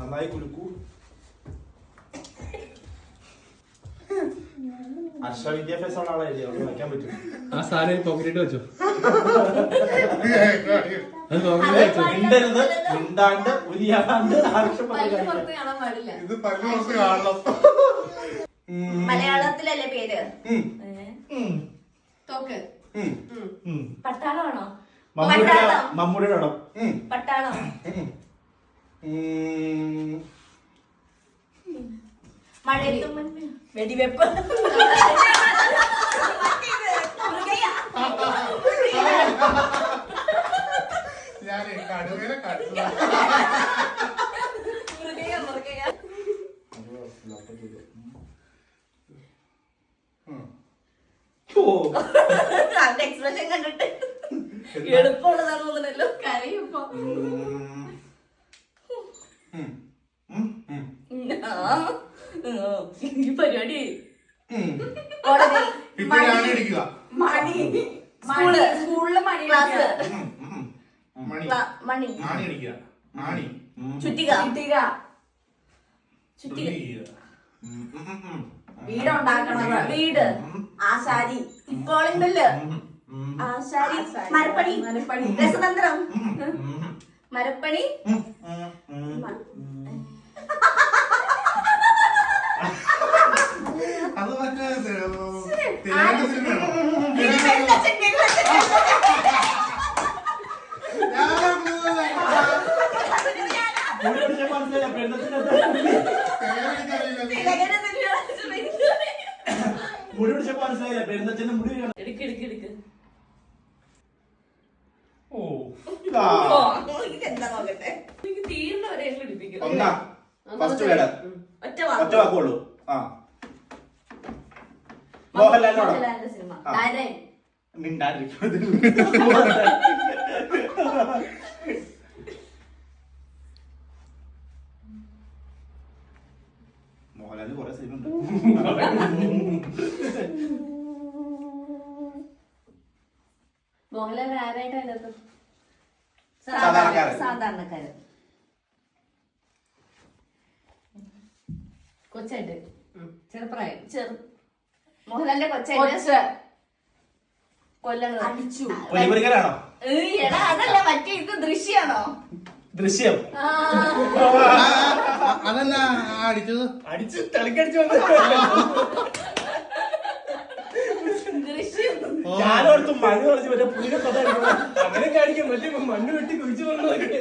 നന്നായി കുലുക്കൂ. അക്ഷ വിദ്യാഭ്യാസമുള്ള ആളായിരിക്കും, അവിടെ വയ്ക്കാൻ പറ്റും. ആ സാധനം പോക്കറ്റിട്ട് വെച്ചോ. മിണ്ടരുത്, മിണ്ടാണ്ട് ഉരിയാണ്ട് ഇത് പല്ല് കാണണം. മലയാളത്തിലല്ലേ പേര്? തോക്ക്. പട്ടാളമാണോ? മമ്മൂടിയുടെ ഇടം. പട്ടാളം. വെടിവെപ്പ്. ഞാൻ കടുവേനെ കണ്ടു. അവന്റെ എക്സ്പ്രഷൻ കണ്ടിട്ട് എളുപ്പമുള്ളതാണ് തോന്നണല്ലോ. കരയുമ്പോ ഈ പരിപാടി സ്കൂളില് മണി ക്ലാസ്. മണി ചുറ്റിക. വീടുണ്ടാക്കണത്. വീട്. ആശാരി. Calling bell. ആശാരി. മരപ്പണി. രസതന്ത്രം. മരപ്പണി. അത് മറ്റേ മുടി പിടിച്ചപ്പോ മനസ്സിലായില്ല, പെരുന്നച്ഛന്റെ മുടി. എന്താ നോക്കട്ടെ. ഒന്നാ ഫസ്റ്റ് വേർഡ് ഒറ്റ വാക്കുള്ളൂ. ആ മോഹൻലാലിന്റെ സിനിമ. മിണ്ടാണ്ടിരിക്കും. മോഹൻലാലിന് കുറെ സിനിമ ഉണ്ട്. മോഹൻലാൽ ആരായിട്ടാണ്? സാധാരണക്കാരൻ. കൊച്ചായിട്ട് ചെറുപ്രായം. മോഹൻലാലിന്റെ കൊച്ചായിട്ട് കൊല്ലങ്ങൾ അടിച്ചു. പൊലിപുരിക്കലാണോ? എടാ അതല്ല, മറ്റേ ഇത് ദൃശ്യാണോ? ദൃശ്യം. അതെന്നാ അടിച്ചത്? അടിച്ച് തളിക്കടിച്ചു. ഞാനോർത്ത് മണ്ണ് കളിച്ച് മറ്റേ പുള്ളിനെ അങ്ങനെ കാണിക്കാൻ മറ്റേ മണ്ണ് വെട്ടി കുഴിച്ചു വന്നതൊക്കെ.